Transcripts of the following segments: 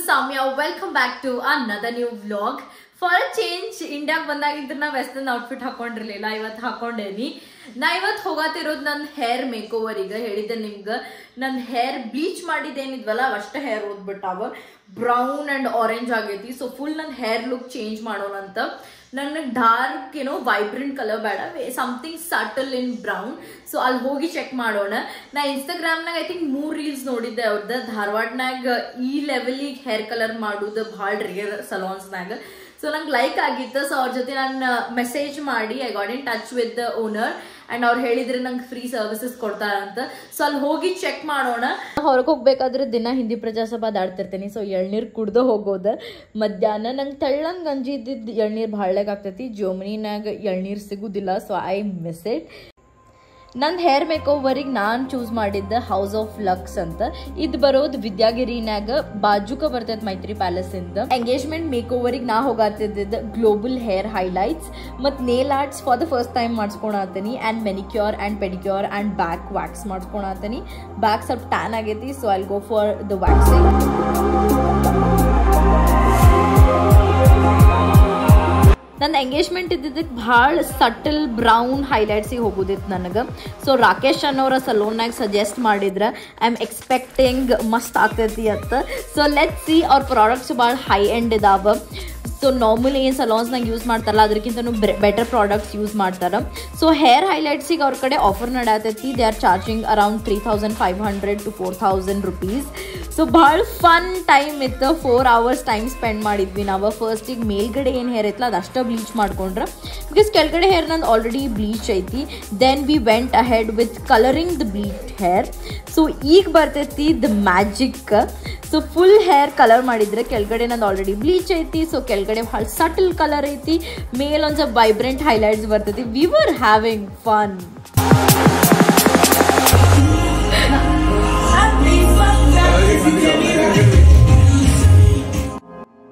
Samya. Welcome back to another new vlog. For a change, India ಬಂದಾಗಿದ್ರೆ ನಾ western outfit ಹಾಕೊಂಡಿರಲಿಲ್ಲ. ಇವತ್ತು ಹಾಕೊಂಡೇನಿ. ನಾ ಇವತ್ತು ಹೋಗತ್ತಿರೋದು ನನ್ನ ಹೇರ್ ಮೇಕ್ ಓವರ್. ಈಗ ಹೇಳಿದ್ದೆ ನಿಮ್ಗೆ ನನ್ನ ಹೇರ್ ಬ್ಲೀಚ್ ಮಾಡಿದ್ದೇನಿದ್ವಲ್ಲ ಅಷ್ಟೇ ಹೇರ್ ಓದ್ಬಿಟ್ಟಾವ. ಬ್ರೌನ್ ಅಂಡ್ ಆರೆಂಜ್ ಆಗೈತಿ. ಸೊ ಫುಲ್ ನನ್ನ ಹೇರ್ ಲುಕ್ ಚೇಂಜ್ ಮಾಡೋಣ ಅಂತ. ನನ್ನ ಡಾರ್ಕ್ ಏನೋ ವೈಬ್ರೆಂಟ್ ಕಲರ್ ಬೇಡ, ಸಮಥಿಂಗ್ ಸಟಲ್ ಇನ್ ಬ್ರೌನ್. ಸೊ ಅಲ್ಲಿ ಹೋಗಿ ಚೆಕ್ ಮಾಡೋಣ. ನಾ ಇನ್ಸ್ಟಾಗ್ರಾಮ್ನಾಗ ಐ ಥಿಂಕ್ 3 ರೀಲ್ಸ್ ನೋಡಿದ್ದೆ ಅವ್ರದ್ದು. ಧಾರವಾಡನಾಗ ಈ ಲೆವೆಲಿಗೆ ಹೇರ್ ಕಲರ್ ಮಾಡೋದು ಭಾಳ ರೇರ್ ಸಲೂನ್ಸ್ನಾಗ. ಸೊ ನಂಗೆ ಲೈಕ್ ಆಗಿತ್ತು. ಸೊ ಅವ್ರ ಜೊತೆ ನಾನು ಮೆಸೇಜ್ ಮಾಡಿ I got in touch with the owner and ಅವ್ರು ಹೇಳಿದ್ರೆ ನಂಗೆ ಫ್ರೀ ಸರ್ವಿಸಸ್ ಕೊಡ್ತಾರಂತ. ಸೊ ಅಲ್ಲಿ ಹೋಗಿ ಚೆಕ್ ಮಾಡೋಣ. ಹೊರಗೆ ಹೋಗ್ಬೇಕಾದ್ರೆ ದಿನ ಹಿಂದಿ ಪ್ರಜಾಸಭಾ ದಾಡ್ತಿರ್ತೀನಿ. ಸೊ ಎಳ್ನೀರು ಕುಡ್ದು ಹೋಗೋದು. ಮಧ್ಯಾಹ್ನ ನಂಗೆ ತೆಳ್ಳಂಗೆ ಗಂಜಿ ಇದ್ದಿದ್ದು ಎಳ್ನೀರು ಭಾಳಗೆ ಆಗ್ತೈತಿ. ಜರ್ಮನಿನಾಗ ಎಳ್ನೀರು ಸಿಗೋದಿಲ್ಲ. So I miss it. ನನ್ನ ಹೇರ್ ಮೇಕ್ ಓವರಿಗೆ ನಾನು ಚೂಸ್ ಮಾಡಿದ್ದ ಹೌಸ್ ಆಫ್ ಲಕ್ಸ್ ಅಂತ. ಇದು ಬರೋದು ವಿದ್ಯಾಗಿರಿನಾಗ ಬಾಜುಕ ಬರ್ತೈತೆ ಮೈತ್ರಿ ಪ್ಯಾಲೇಸ್ ಇಂದ. ಎಂಗೇಜ್ಮೆಂಟ್ ಮೇಕ್ ಓವರಿಗೆ ನಾ ಹೋಗಾತಿದ್ದ ಗ್ಲೋಬಲ್ ಹೇರ್ ಹೈಲೈಟ್ಸ್ ಮತ್ತು nail arts for the first time ಮಾಡಿಸ್ಕೊಳತೀನಿ. And manicure and pedicure and back wax ಮಾಡಿಸ್ಕೊಳತೀನಿ. ಬ್ಯಾಕ್ ಸ್ವಲ್ಪ ಟ್ಯಾನ್ ಆಗೈತಿ. So I'll go for the waxing. ನನ್ನ ಎಂಗೇಜ್ಮೆಂಟ್ ಇದ್ದಿದ್ದಕ್ಕೆ ಭಾಳ ಸಟಲ್ ಬ್ರೌನ್ ಹೈಲೈಟ್ಸಿಗೆ ಹೋಗೋದಿತ್ತು ನನಗೆ. ಸೊ ರಾಕೇಶ್ ಅನ್ನೋರ ಸಲೂನ್ನಾಗ ಸಜೆಸ್ಟ್ ಮಾಡಿದ್ರೆ ಐ ಆಮ್ ಎಕ್ಸ್ಪೆಕ್ಟಿಂಗ್ ಮಸ್ತ್ ಆಗ್ತೈತಿ ಅಂತ. So let's see. ಅವ್ರ ಪ್ರಾಡಕ್ಟ್ಸ್ ಭಾಳ ಹೈ ಎಂಡ್ ಇದಾವೆ. ಸೊ ನಾರ್ಮಲಿ ಏನು ಸಲೂನ್ಸ್ನಾಗ ಯೂಸ್ ಮಾಡ್ತಾರಲ್ಲ ಅದಕ್ಕಿಂತನೂ ಬೆಟರ್ ಪ್ರಾಡಕ್ಟ್ಸ್ ಯೂಸ್ ಮಾಡ್ತಾರೆ. ಸೊ ಹೇರ್ ಹೈಲೈಟ್ಸಿಗೆ ಅವ್ರ ಕಡೆ ಆಫರ್ ನಡೆಯತೈತಿ. They are charging around 3500 to 4000 rupees. So ಭಾಳ ಫನ್ ಟೈಮ್ ಇತ್ತು. 4 hours ಟೈಮ್ ಸ್ಪೆಂಡ್ ಮಾಡಿದ್ವಿ ನಾವು. ಫಸ್ಟಿಗೆ ಮೇಲ್ಗಡೆ ಏನು ಹೇರ್ ಐತಲ್ಲ ಅದಷ್ಟು ಬ್ಲೀಚ್ ಮಾಡ್ಕೊಂಡ್ರೆ, ಬಿಕಾಸ್ ಕೆಳಗಡೆ ಹೇರ್ ನಂದು ಆಲ್ರೆಡಿ ಬ್ಲೀಚ್ ಐತಿ. Then we went ahead with colouring the bleach hair. So ಈಗ ಬರ್ತೈತಿ the magic. So full hair colour ಮಾಡಿದ್ರೆ ಕೆಳಗಡೆ ನಂದು ಆಲ್ರೆಡಿ ಬ್ಲೀಚ್ ಐತಿ. ಸೊ ಕೆಳಗಡೆ ಭಾಳ ಸಟಲ್ ಕಲರ್ ಐತಿ. ಮೇಲ್ ಒಂದು ಸ್ವಲ್ಪ ವೈಬ್ರೆಂಟ್ ಹೈಲೈಟ್ಸ್ ಬರ್ತೈತಿ. We were having fun.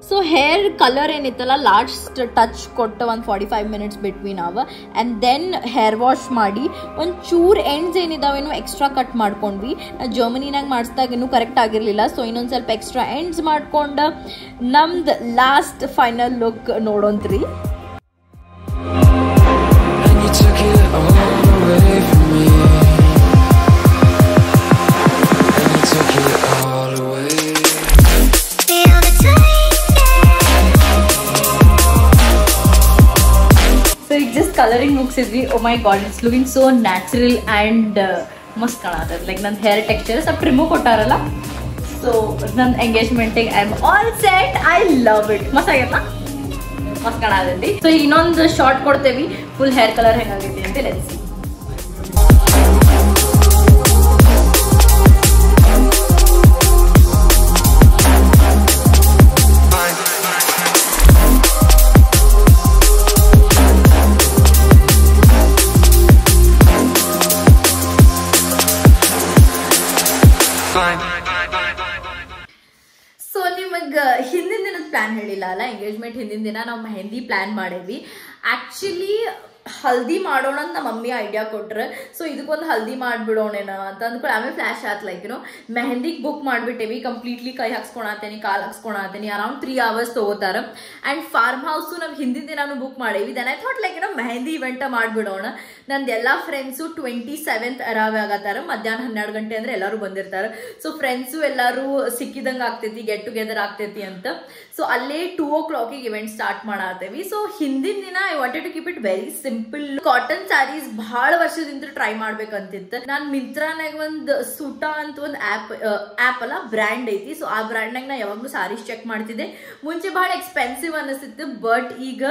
So hair colour ಏನಿತ್ತಲ್ಲ ಲಾಸ್ಟ್ ಟಚ್ ಕೊಟ್ಟು ಒಂದು 45 minutes ಬಿಟ್ವೀನ್ ಅವ. ಆ್ಯಂಡ್ ದೆನ್ ಹೇರ್ ವಾಶ್ ಮಾಡಿ ಒಂದು ಚೂರು ಎಂಡ್ಸ್ ಏನಿದಾವೇನೋ ಎಕ್ಸ್ಟ್ರಾ ಕಟ್ ಮಾಡ್ಕೊಂಡ್ವಿ. ಜರ್ಮನಿನಾಗ ಮಾಡಿಸ್ದಾಗ ಇನ್ನೂ ಕರೆಕ್ಟ್ ಆಗಿರಲಿಲ್ಲ. ಸೊ ಇನ್ನೊಂದು ಸ್ವಲ್ಪ ಎಕ್ಸ್ಟ್ರಾ ಎಂಡ್ಸ್ ಮಾಡ್ಕೊಂಡು ನಮ್ದು ಲಾಸ್ಟ್ ಫೈನಲ್ ಲುಕ್ ನೋಡೋಂತ್ರಿ. ಕಲರಿಂಗ್ ಮುಗಿಸಿದ್ವಿ. Oh my God, it's looking so natural and ಮಸ್ತ್ ಕಾಣತ್ತದ. ಲೈಕ್ ನನ್ನ ಹೇರ್ ಟೆಕ್ಸ್ಚರ್ ಸ್ವಲ್ಪ ಟ್ರಿಮ್ಮು ಕೊಟ್ಟಾರಲ್ಲ. ಸೊ ನನ್ನ ಎಂಗೇಜ್ಮೆಂಟಿಗೆ I am all set. I love it. ಮಸ್ತ್ ಆಗೈತಾ? ಮಸ್ತ್ ಕಾಣತೈತಿ. ಸೊ ಇನ್ನೊಂದು ಶಾರ್ಟ್ ಕೊಡ್ತೇವಿ ಫುಲ್ ಹೇರ್ ಕಲರ್ ಹೆಂಗಾಗೈತಿ ಅಂತ. Let's C. ಸೊ ನಿಮಗೆ ಹಿಂದಿನ ದಿನದ ಪ್ಲಾನ್ ಹೇಳಿಲ್ಲ ಅಲ್ಲ. ಎಂಗೇಜ್ಮೆಂಟ್ ಹಿಂದಿನ ದಿನ ನಾವು ಮೆಹಂದಿ ಪ್ಲಾನ್ ಮಾಡೇವಿ. ಆ್ಯಕ್ಚುಲಿ ಹಲ್ದಿ ಮಾಡೋಣ ಅಂತ ನಮ್ಮ ಮಮ್ಮಿ ಐಡಿಯಾ ಕೊಟ್ರೆ. ಸೊ ಇದಕ್ಕೊಂದು ಹಲ್ದಿ ಮಾಡಿಬಿಡೋಣೇನ ಅಂತ ಅಂದ್ಕೊಂಡು ಆಮೇಲೆ ಫ್ಲ್ಯಾಶ್ ಆಯ್ತು. ಲೈಕ್ ಮೆಹಂದಿಗೆ ಬುಕ್ ಮಾಡಿಬಿಟ್ಟೇವಿ. ಕಂಪ್ಲೀಟ್ಲಿ ಕೈ ಹಾಕ್ಸ್ಕೊಳತ್ತೇನೆ, ಕಾಲು ಹಾಕ್ಸ್ಕೊಳತ್ತೇನೆ. ಅರೌಂಡ್ 3 hours ತೊಗೋತಾರೆ. ಆ್ಯಂಡ್ ಫಾರ್ಮ್ ಹೌಸು ನಾವು ಹಿಂದಿನ ದಿನಾನು ಬುಕ್ ಮಾಡೇವಿ. Then I thought like mehndi ಇವೆಂಟ ಮಾಡಿಬಿಡೋಣ. ನಂದು ಎಲ್ಲ ಫ್ರೆಂಡ್ಸು 27th ಅರಾವೆ ಆಗತ್ತಾರ. ಮಧ್ಯಾಹ್ನ 12 ಗಂಟೆ ಅಂದರೆ ಎಲ್ಲರೂ ಬಂದಿರ್ತಾರೆ. ಸೊ ಫ್ರೆಂಡ್ಸು ಎಲ್ಲರೂ ಸಿಕ್ಕಿದಂಗೆ ಆಗ್ತೈತಿ, ಗೆಟ್ ಟುಗೆದರ್ ಆಗ್ತೈತಿ ಅಂತ. ಸೊ ಅಲ್ಲೇ 2 o'clock ಇವೆಂಟ್ ಸ್ಟಾರ್ಟ್ ಮಾಡತ್ತೇವಿ. ಸೊ ಹಿಂದಿನ ದಿನ I wanted to keep it very simple. Cotton saris ಬಹಳ ವರ್ಷದಿಂದ ಟ್ರೈ ಮಾಡ್ಬೇಕಂತಿತ್ತು. ನಾನು ಮಿಂತ್ರಾನಾಗ ಒಂದು ಸೂಟಾ ಅಂತ ಒಂದು ಆ್ಯಪ್ ಅಲ್ಲ ಬ್ರ್ಯಾಂಡ್ ಐತಿ. ಸೊ ಆ ಬ್ರ್ಯಾಂಡ್ನಾಗ ನಾ ಯಾವಾಗಲೂ ಸ್ಯಾರೀಸ್ ಚೆಕ್ ಮಾಡ್ತಿದ್ದೆ. ಮುಂಚೆ ಬಹಳ ಎಕ್ಸ್ಪೆನ್ಸಿವ್ ಅನ್ನಿಸ್ತಿತ್ತು. ಬಟ್ ಈಗ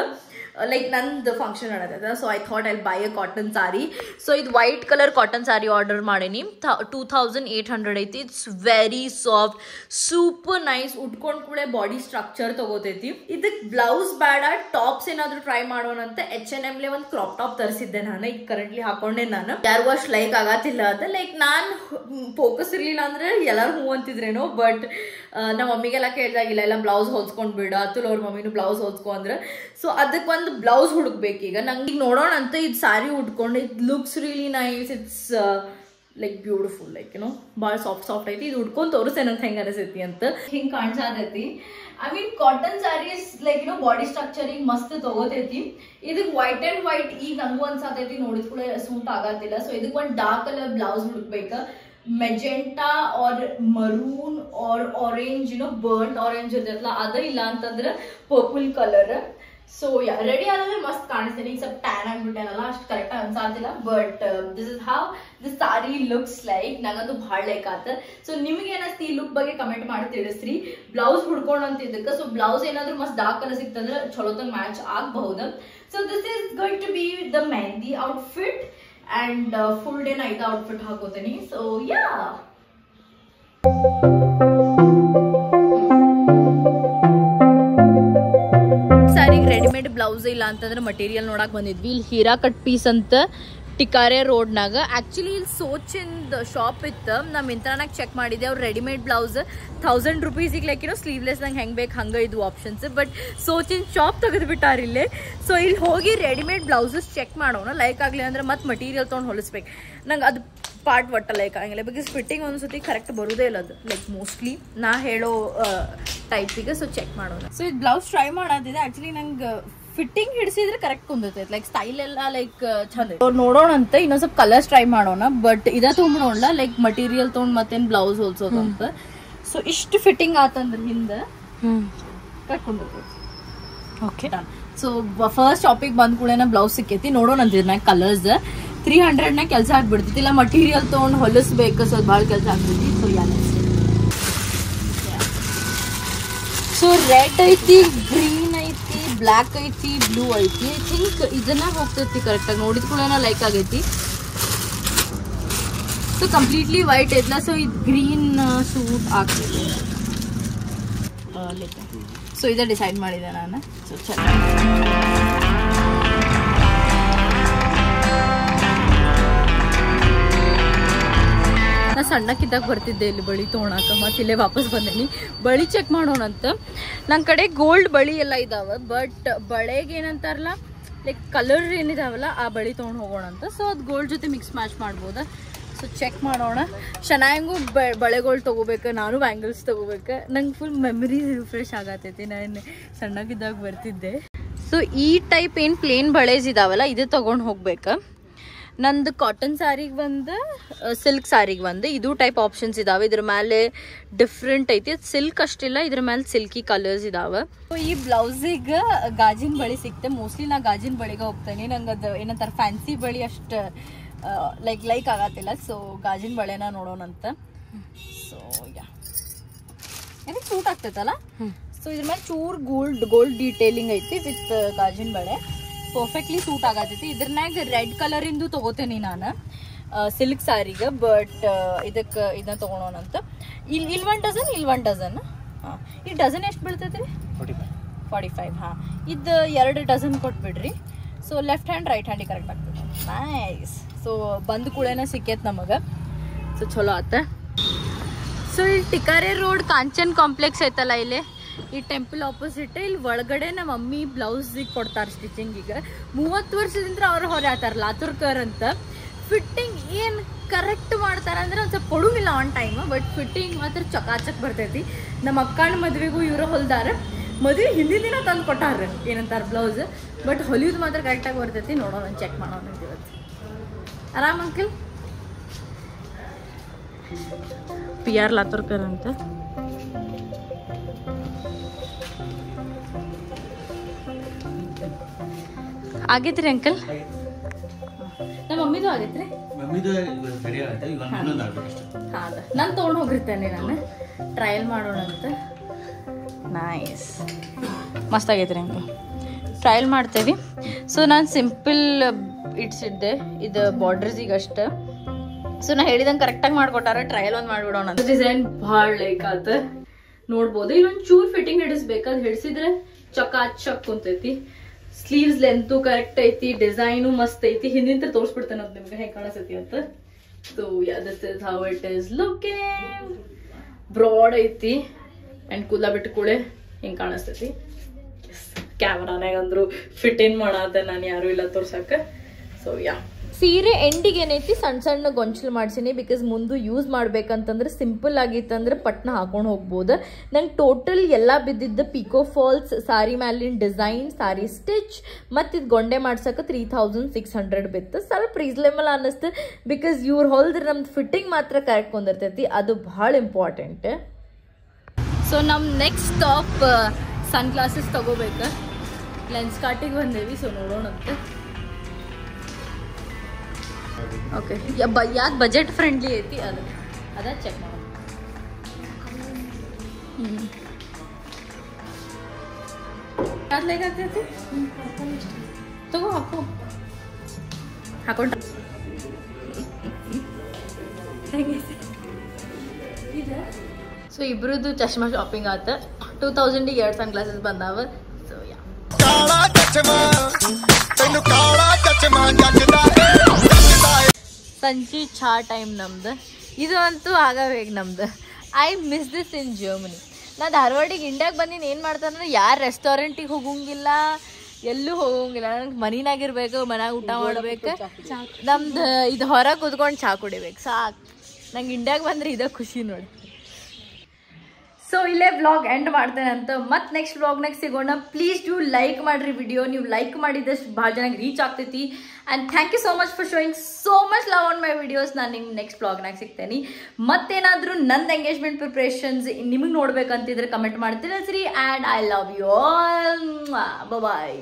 ಲೈಕ್ ನಂದು ಫಂಕ್ಷನ್ ನಡೆದ. So I thought I by a cotton sorry. So ಇದು ವೈಟ್ ಕಲರ್ ಕಾಟನ್ ಸಾರಿ ಆರ್ಡರ್ ಮಾಡೀನಿ. 2800 ಐತಿ. It's very soft, super nice. ಉಟ್ಕೊಂಡು ಕೂಡ ಬಾಡಿ ಸ್ಟ್ರಕ್ಚರ್ ತಗೋತೈತಿ. ಇದಕ್ಕೆ ಬ್ಲೌಸ್ ಬೇಡ, ಟಾಪ್ಸ್ ಏನಾದ್ರು ಟ್ರೈ ಮಾಡೋಣ ಅಂತ H&M ಒಂದು ಕ್ರಾಪ್ ಟಾಪ್ ತರಿಸಿದ್ದೆ ನಾನು. ಈಗ ಕರೆಂಟ್ಲಿ ಹಾಕೊಂಡೆ ನಾನು. ಯಾರಿಗೂ ಅಷ್ಟು ಲೈಕ್ ಆಗತ್ತಿಲ್ಲ ಅದು. ಲೈಕ್ ನಾನು ಫೋಕಸ್ ಇರಲಿಲ್ಲ ಅಂದ್ರೆ ಎಲ್ಲರೂ ಹೂ ಅಂತಿದ್ರೇನೋ. ಬಟ್ ನಮ್ಮ ಮಮ್ಮಿಗೆಲ್ಲ ಕೇಳಿದಾಗಿಲ್ಲ, ಎಲ್ಲ ಬ್ಲೌಸ್ ಹೊಲ್ಸ್ಕೊಂಡು ಬಿಡ ಅತುಲ್ ಅವ್ರ ಮಮ್ಮಿನೂ ಬ್ಲೌಸ್ ಹೊಲ್ಸ್ಕೊ ಅಂದ್ರೆ. ಸೊ ಅದಕ್ಕೆ ಒಂದು ಬ್ಲೌಸ್ ಹುಡುಕ್ಬೇಕೀಗ. ನಂಗೆ ಈಗ ನೋಡೋಣ ಅಂತ ಇದು ಸಾರಿ ಉಟ್ಕೊಂಡು. It looks really nice. It's like beautiful like ಭಾಳ ಸಾಫ್ಟ್ ಐತಿ. ಇದು ಉಡ್ಕೊಂಡು ತೋರಿಸೇನಂತ ಹೆಂಗೆ ಅನಿಸೈತಿ ಅಂತ ಹಿಂಗೆ ಕಾಣಿಸತೈತಿ. I mean cotton saris like body structuring ಮಸ್ತ್ ತಗೋತೈತಿ. ಇದಕ್ಕೆ ವೈಟ್ ಅಂಡ್ ವೈಟ್ ಈಗ ನಂಗೂ ಅನ್ಸತೈತಿ ನೋಡಿದ ಕೂಡ ಸೂಟ್ ಆಗತ್ತಿಲ್ಲ. ಸೊ ಇದಕ್ಕೆ ಒಂದು ಡಾರ್ಕ್ ಕಲರ್ ಬ್ಲೌಸ್ ಹುಡುಕ್ಬೇಕ. Magenta or maroon or orange burn orange ಇರ್ತೈತಲ್ಲ ಅದ, ಇಲ್ಲ ಅಂತಂದ್ರೆ ಪರ್ಪಲ್ ಕಲರ್. ಸೊ ರೆಡಿ ಆದ್ರೆ ಮಸ್ತ್ ಕಾಣಿಸ್ತೇನೆ. ಈಗ ಸ್ವಲ್ಪ ಟ್ಯಾನ್ ಆಗ್ಬಿಟ್ಟೆನಲ್ಲ, ಅಷ್ಟು ಕರೆಕ್ಟ್ ಅನ್ಸಾತಿಲ್ಲ. But this is how this sari looks like. ನಂಗಂತೂ ಭಾಳ ಲೈಕ್ ಆತ. ಸೊ ನಿಮ್ಗೆ ಏನಸ್ತಿ ಈ ಲುಕ್ ಬಗ್ಗೆ ಕಮೆಂಟ್ ಮಾಡಿ ತಿಳಿಸ್ರಿ. ಬ್ಲೌಸ್ ಹುಡ್ಕೊಂಡು ಅಂತ ಇದಕ್ಕೆ. ಸೊ ಬ್ಲೌಸ್ ಏನಾದ್ರು ಮಸ್ತ್ ಡಾರ್ಕ್ ಕಲರ್ ಸಿಕ್ತಂದ್ರೆ ಚಲೋತಂಗ್ ಮ್ಯಾಚ್ ಆಗಬಹುದು. So this is going to be the mehndi outfit and full day night outfit ಹಾಕೋತೀನಿ. ಸೊ ಯಾ, ಸಾರಿಗೆ ರೆಡಿಮೇಡ್ ಬ್ಲೌಸ್ ಇಲ್ಲ ಅಂತಂದ್ರೆ ಮಟೀರಿಯಲ್ ನೋಡಕ್ ಬಂದಿದ್ವಿ. ಇಲ್ಲಿ ಹೀರಾ ಕಟ್ ಪೀಸ್ ಅಂತ ಟಿಕಾರೆ ರೋಡ್ನಾಗ. ಆಕ್ಚುಲಿ ಇಲ್ಲಿ ಸೋಚಿಂದ ಶಾಪ್ ಇತ್ತು. ನಾ ಮಿಂತ್ರಾನಾಗ ಚೆಕ್ ಮಾಡಿದೆ. ಅವ್ರು ರೆಡಿಮೇಡ್ ಬ್ಲೌಸ್ 1000 ರೂಪೀಸಿಗೆ ಲೈಕ್ ಸ್ಲೀವ್ಲೆಸ್ ನಂಗೆ ಹೆಂಗೆ ಬೇಕು ಹಂಗೆ ಇದು ಆಪ್ಷನ್ಸ್. ಬಟ್ ಸೋಚಿನ್ ಶಾಪ್ ತೆಗೆದುಬಿಟ್ಟಾರ ಇಲ್ಲೇ. ಸೊ ಇಲ್ಲಿ ಹೋಗಿ ರೆಡಿಮೇಡ್ ಬ್ಲೌಸಸ್ ಚೆಕ್ ಮಾಡೋಣ. ಲೈಕ್ ಆಗಲಿ ಅಂದ್ರೆ ಮತ್ತೆ ಮಟೀರಿಯಲ್ ತೊಗೊಂಡು ಹೊಲಿಸ್ಬೇಕು. ನಂಗೆ ಅದು ಪಾರ್ಟ್ ಒಟ್ಟ ಲೈಕ್ ಆಗಂಗಿಲ್ಲ. ಬಿಕಾಸ್ ಫಿಟ್ಟಿಂಗ್ ಒಂದ್ಸತಿ ಕರೆಕ್ಟ್ ಬರೋದೇ ಇಲ್ಲ ಅದು, ಲೈಕ್ ಮೋಸ್ಟ್ಲಿ ನಾ ಹೇಳೋ ಟೈಪಿಗೆ. ಸೊ ಚೆಕ್ ಮಾಡೋಣ. ಸೊ ಇದು ಬ್ಲೌಸ್ ಟ್ರೈ ಮಾಡೋದಿದೆ. ಆಕ್ಚುಲಿ ನಂಗೆ ಫಿಟ್ಟಿಂಗ್ ಹಿಡಿಸಿದ್ರೆ ಕರೆಕ್ಟ್ ಕುಂದೈತೆ. ಲೈಕ್ ಸ್ಟೈಲ್ ಎಲ್ಲ ಲೈಕ್ ಚಂದ ನೋಡೋಣ ಅಂತ. ಇನ್ನೊಂದ್ ಸ್ವಲ್ಪ ಕಲರ್ಸ್ ಟ್ರೈ ಮಾಡೋಣ. ಬಟ್ ಇದ ತೊಗೊಂಡ್ಬಿಡೋಣ ಲೈಕ್ ಮಟೀರಿಯಲ್ ತೊಗೊಂಡು ಮತ್ತೇನು ಬ್ಲೌಸ್ ಹೊಲ್ಸೋದು ಅಂತ. ಸೊ ಇಷ್ಟು ಫಿಟ್ಟಿಂಗ್ ಆತಂದ್ರೆ ಹಿಂದೆ ಕರೆಕ್ಟ್ ಕುಂದೈತೆ. Okay done. ಸೊ ಫಸ್ಟ್ ಶಾಪಿಗೆ ಬಂದ ಕೂಡ ಬ್ಲೌಸ್ ಸಿಕ್ಕೈತಿ. ನೋಡೋಣ ಅಂತಿದ್ನ ಕಲರ್ಸ್ 300 ಕೆಲಸ ಆಗ್ಬಿಡ್ತೈತಿ. ಇಲ್ಲ ಮಟೀರಿಯಲ್ ತೊಗೊಂಡು ಹೊಲಿಸ್ಬೇಕು. ಸೊ ಭಾಳ ಕೆಲಸ ಆಗ್ತೈತಿ. ಸೊ ಸೊ ರೆಡ್ ಐತಿ, ಗ್ರೀನ್ ಐತಿ, ಬ್ಲ್ಯಾಕ್ ಐತಿ, ಬ್ಲೂ ಐತಿ. ಐ ಥಿಂಕ್ ಇದನ್ನ ಹೋಗ್ತೈತಿ ಕರೆಕ್ಟಾಗಿ. ನೋಡಿದ ಕೂಡ ಲೈಕ್ ಆಗೈತಿ. ಸೊ ಕಂಪ್ಲೀಟ್ಲಿ ವೈಟ್ ಐತ್ಲ. ಸೊ ಇದು ಗ್ರೀನ್ ಸೂಟ್ ಆಗ್ತೈತಿ. ಸೊ ಇದೇ ಡಿಸೈಡ್ ಮಾಡಿದೆ ನಾನು. ಸೊ ನಾ ಸಣ್ಣಕ್ಕಿದ್ದಾಗ ಬರ್ತಿದ್ದೆ ಇಲ್ಲಿ ಬಳಿ ತೊಗೊಳಕ. ಮತ್ತೆ ಇಲ್ಲೇ ವಾಪಸ್ ಬಂದೇನಿ. ಬಳಿ ಚೆಕ್ ಮಾಡೋಣ ಅಂತ. ನನ್ನ ಕಡೆ ಗೋಲ್ಡ್ ಬಳಿ ಎಲ್ಲ ಇದಾವೆ. ಬಟ್ ಬಳೆಗೆ ಏನಂತಾರಲ್ಲ ಲೈಕ್ ಕಲರ್ ಏನಿದಾವಲ್ಲ ಆ ಬಳಿ ತೊಗೊಂಡು ಹೋಗೋಣ ಅಂತ. ಸೊ ಅದು ಗೋಲ್ಡ್ ಜೊತೆ ಮಿಕ್ಸ್ ಮ್ಯಾಚ್ ಮಾಡ್ಬೋದಾ? ಸೊ ಚೆಕ್ ಮಾಡೋಣ. ಚೆನ್ನಾಗೂ ಬಳೆಗಳು ತೊಗೋಬೇಕು. ನಾನು ಬ್ಯಾಂಗಲ್ಸ್ ತೊಗೋಬೇಕು. ನಂಗೆ ಫುಲ್ ಮೆಮರಿ ರಿಫ್ರೆಶ್ ಆಗತೈತಿ. ನಾನು ಸಣ್ಣಗಿದ್ದಾಗ ಬರ್ತಿದ್ದೆ. ಸೊ ಈ ಟೈಪ್ ಏನು ಪ್ಲೇನ್ ಬಳೆಸ್ ಇದಾವಲ್ಲ ಇದು ತೊಗೊಂಡು ಹೋಗ್ಬೇಕು. ನಂದು ಕಾಟನ್ ಸ್ಯಾರಿಗೆ ಬಂದು ಸಿಲ್ಕ್ ಸ್ಯಾರಿಗೆ ಬಂದು ಇದು ಟೈಪ್ ಆಪ್ಷನ್ಸ್ ಇದಾವೆ. ಇದ್ರ ಮೇಲೆ ಡಿಫ್ರೆಂಟ್ ಐತಿ. ಸಿಲ್ಕ್ ಅಷ್ಟಿಲ್ಲ, ಇದ್ರ ಮೇಲೆ ಸಿಲ್ಕಿ ಕಲರ್ಸ್ ಇದಾವೆ. ಈ ಬ್ಲೌಸಿಗೆ ಗಾಜಿನ ಬಳಿ ಸಿಕ್ತೆ. ಮೋಸ್ಟ್ಲಿ ನಾ ಗಾಜಿನ ಬಳಿಗೆ ಹೋಗ್ತೇನೆ. ನಂಗೆ ಅದು ಏನಂತಾರೆ ಫ್ಯಾನ್ಸಿ ಬಳಿ ಅಷ್ಟು ಲೈಕ್ ಆಗತ್ತಿಲ್ಲ. ಸೊ ಗಾಜಿನ ಬಳೆನ ನೋಡೋಣಂತ. ಸೊ ಯಾ, ಇದಕ್ಕೆ ಸೂಟ್ ಆಗ್ತೈತಲ್ಲ. ಸೊ ಇದ್ರ ಮೇಲೆ ಚೂರ್ ಗೋಲ್ಡ್ ಡೀಟೇಲಿಂಗ್ ಐತಿ ವಿತ್ ಗಾಜಿನ ಬಳೆ. ಪರ್ಫೆಕ್ಟ್ಲಿ ಸೂಟ್ ಆಗತೈತಿ. ಇದ್ರನ್ಯಾಗ ರೆಡ್ ಕಲರ್ ಇಂದು ತಗೋತೇನಿ ನಾನು ಸಿಲ್ಕ್ ಸ್ಯಾರಿಗೆ. ಬಟ್ ಇದನ್ನ ತಗೊಳೋಣ ಅಂತ. ಇಲ್ಲಿ ಒನ್ ಡಜನ್ ಹಾಂ. ಈ ಡಜನ್ ಎಷ್ಟು ಬೀಳ್ತೈತಿ ರೀ? 45. ಹಾಂ, ಇದು 2 ಡಜನ್ ಕೊಟ್ಬಿಡ್ರಿ. ಸೊ ಲೆಫ್ಟ್ ಹ್ಯಾಂಡ್ ರೈಟ್ ಹ್ಯಾಂಡಿಗೆ ಕರೆಕ್ಟ್ ಆಗ್ತದೆ. ನೈಸ್. ಸೊ ಬಂದು ಕೂಡ ಸಿಕ್ಕೈತೆ ನಮಗೆ. ಸೊ ಚಲೋ ಆತ. ಸೊ ಇಲ್ಲಿ ಟಿಕಾರೆ ರೋಡ್ ಕಾಂಚನ್ ಕಾಂಪ್ಲೆಕ್ಸ್ ಐತಲ್ಲ, ಇಲ್ಲಿ ಈ ಟೆಂಪಲ್ ಆಪೋಸಿಟ್. ಇಲ್ಲಿ ಒಳಗಡೆ ನಮ್ಮ ಮಮ್ಮಿ ಬ್ಲೌಸಿಗೆ ಕೊಡ್ತಾರೆ ಸ್ಟಿಚಿಂಗಿಗೆ. 30 ವರ್ಷದಿಂದ ಅವ್ರು ಹೊರಾತಾರ ಲಾತುರ್ಕರ್ ಅಂತ. ಫಿಟ್ಟಿಂಗ್ ಏನು ಕರೆಕ್ಟ್ ಮಾಡ್ತಾರೆ ಅಂದ್ರೆ ಒಂದು ಸ್ವಲ್ಪ ಕೊಡುವಿಲ್ಲ ಆನ್ ಟೈಮ್. ಬಟ್ ಫಿಟ್ಟಿಂಗ್ ಮಾತ್ರ ಚಕಾಚಕ್ ಬರ್ತೈತಿ. ನಮ್ಮ ಅಕ್ಕನ ಮದುವೆಗೂ ಇವರು ಹೊಲ್ದಾರ. ಮದುವೆ ಹಿಂದಿನ ದಿನ ತಂದು ಕೊಟ್ಟಾರ ಏನಂತಾರೆ ಬ್ಲೌಸ್. ಬಟ್ ಹೊಲಿಯೋದು ಮಾತ್ರ ಕರೆಕ್ಟಾಗಿ ಬರ್ತೈತಿ. ನೋಡೋಣ, ಚೆಕ್ ಮಾಡೋಣ ಇವತ್ತು. ಆರಾಮ್ ಅಂಕಲ್? PR ಲಾತುರ್ಕರ್ ಅಂತ. ಆಗೈತ್ರಿ ಅಂಕಲ್? ನಮ್ಮ ಮಮ್ಮಿದು ಆಗೈತ್ರಿ. ನಾನು ತೊಗೊಂಡು ಹೋಗಿರ್ತೇನೆ. ನಾನು ಟ್ರಯಲ್ ಮಾಡೋಣ ಅಂತ. ನೈಸ್, ಮಸ್ತ್ ಆಗೈತ್ರಿ ಅಂಕಲ್. ಟ್ರಯಲ್ ಮಾಡ್ತೇವೆ. ಸೊ ನಾನು ಸಿಂಪಲ್ ಇಡ್ಸಿದ್ದೆ. ಇದು ಬಾರ್ಡರ್ಸಿಗೆ ಅಷ್ಟು. ಸೊ ನಾ ಹೇಳಿದಂಗೆ ಕರೆಕ್ಟಾಗಿ ಮಾಡ್ಕೊಟ್ಟಾರ. ಟ್ರಯಲ್ ಒಂದು ಮಾಡಿಬಿಡೋಣ ಅಂತ. ಡಿಸೈನ್ ಭಾಳ ಲೈಕ್ ಆತ. ನೋಡ್ಬೋದು. ಇಲ್ಲೊಂದು ಚೂರ್ ಫಿಟ್ಟಿಂಗ್ ಹಿಡಿಸ್ಬೇಕು. ಅದು ಹಿಡಿಸಿದ್ರೆ ಚಕಾಚಕ್ ಕುಂತೈತಿ. ಸ್ಲೀವ್ಸ್ ಲೆಂತು ಕರೆಕ್ಟ್ ಐತಿ. ಡಿಸೈನು ಮಸ್ತ್ ಐತಿ. ಹಿಂದಿನ ತೋರಿಸ್ಬಿಡ್ತೇನೆ ಅದು ನಿಮ್ಗೆ ಹೆಂಗೆ ಕಾಣಿಸ್ತೈತಿ ಅಂತ. So this is how it is looking. Broad ಐತಿ ಆ್ಯಂಡ್ ಕೂದಲ ಬಿಟ್ಟು ಕೂಳೆ ಹಿಂಗೆ ಕಾಣಿಸ್ತೈತಿ. ಕ್ಯಾಮ್ರಾನಾಗ ಅಂದ್ರು ಫಿಟ್ ಇನ್ ಮಾಡಾದ ನಾನು ಯಾರು ಇಲ್ಲ ತೋರ್ಸಕ್ಕೆ. ಸೊ ಯಾ, ಸೀರೆ ಎಂಡಿಗೆ ಏನೈತಿ ಸಣ್ಣ ಸಣ್ಣ ಗೊಂಚಲು ಮಾಡ್ಸೀನಿ ಬಿಕಾಸ್ ಮುಂದೆ ಯೂಸ್ ಮಾಡ್ಬೇಕಂತಂದ್ರೆ ಸಿಂಪಲ್ ಆಗಿತ್ತಂದ್ರೆ ಪಟ್ನ ಹಾಕೊಂಡು ಹೋಗ್ಬೋದು. ನಂಗೆ ಟೋಟಲ್ ಎಲ್ಲ ಬಿದ್ದಿದ್ದ ಪಿಕೋ ಫಾಲ್ಸ್, ಸಾರಿ ಮ್ಯಾಲಿನ ಡಿಸೈನ್, ಸಾರಿ ಸ್ಟಿಚ್ ಮತ್ತು ಇದು ಗೊಂಡೆ ಮಾಡ್ಸಕ್ಕೆ 3600 ಬಿತ್ತು. ಸ್ವಲ್ಪ ರೀಸನೇಬಲ್ ಅನ್ನಿಸ್ತು ಬಿಕಾಸ್ ಇವ್ರು ಹೊಲ್ದ್ರೆ ನಮ್ದು ಫಿಟ್ಟಿಂಗ್ ಮಾತ್ರ ಕರೆಕ್ಟ್ ಕೊಂಡಿರ್ತೈತಿ, ಅದು ಭಾಳ ಇಂಪಾರ್ಟೆಂಟ್. ಸೊ ನಮ್ಮ ನೆಕ್ಸ್ಟ್ ಸ್ಟಾಪ್ ಸನ್ ಗ್ಲಾಸಸ್ ತಗೋಬೇಕು. ಲೆನ್ಸ್ ಕಾರ್ಟಿಗೆ ಬಂದೇವಿ, ಸೊ ನೋಡೋಣಂತೆ. ಓಕೆ, ಯಾಕೆ ಬಜೆಟ್ ಫ್ರೆಂಡ್ಲಿ ಐತಿ ಅದ ಚೆಕ್ ಮಾಡೋಣ. ಆಗ್ತೈತಿ ತಗೋ, ಹಾಕೊಂಡ ಸೊ ಇಬ್ರದ್ದು ಚಶ್ಮಾ ಶಾಪಿಂಗ್ ಆತ. 2000 2 ಸನ್ ಗ್ಲಾಸಸ್ ಬಂದಾವ. ಸೊ ಯಾ ಸಂಜೆ ಚಾ ಟೈಮ್ ನಮ್ದು. ಇದು ಅಂತೂ ಆಗಬೇಕು ನಮ್ದು. I miss this in Germany. ನಾ ಧಾರವಾಡಿಗೆ ಇಂಡಿಯಾಗೆ ಬಂದಿನಿ. ಏನು ಮಾಡ್ತಾನಂದ್ರೆ ಯಾರು ರೆಸ್ಟೋರೆಂಟಿಗೆ ಹೋಗಂಗಿಲ್ಲ, ಎಲ್ಲೂ ಹೋಗಂಗಿಲ್ಲ. ನನಗೆ ಮನಿನಾಗಿರ್ಬೇಕು, ಮನ್ಯಾಗ ಊಟ ಮಾಡ್ಬೇಕು, ನಮ್ದು ಇದು ಹೊರಗೆ ಕುತ್ಕೊಂಡು ಚಾ ಕುಡಿಬೇಕು, ಸಾಕು. ನಂಗೆ ಇಂಡಿಯಾಗೆ ಬಂದರೆ ಇದೇ ಖುಷಿ ನೋಡಿ. ಸೊ ಇಲ್ಲೇ ವ್ಲಾಗ್ ಎಂಡ್ ಮಾಡ್ತೇನೆ ಅಂತ. ಮತ್ತೆ ನೆಕ್ಸ್ಟ್ ವ್ಲಾಗ್ನಾಗ ಸಿಗೋಣ. ಪ್ಲೀಸ್ ಡೂ ಲೈಕ್ ಮಾಡಿರಿ ವಿಡಿಯೋ. ನೀವು ಲೈಕ್ ಮಾಡಿದಷ್ಟು ಭಾಳ ಜನಕ್ಕೆ ರೀಚ್ ಆಗ್ತೈತಿ. And thank you so much for showing so much love on my videos. ನಾನು ನಿಮ್ಗೆ ನೆಕ್ಸ್ಟ್ ವ್ಲಾಗ್ನಾಗ ಸಿಗ್ತೇನೆ. ಮತ್ತೇನಾದರೂ ನಂದು ಎಂಗೇಜ್ಮೆಂಟ್ ಪ್ರಿಪ್ರೇಷನ್ಸ್ ನಿಮಗೆ ನೋಡ್ಬೇಕಂತಿದ್ರೆ ಕಮೆಂಟ್ ಮಾಡಿ ತಿಳಿಸ್ರಿ. And I love you all. Bye.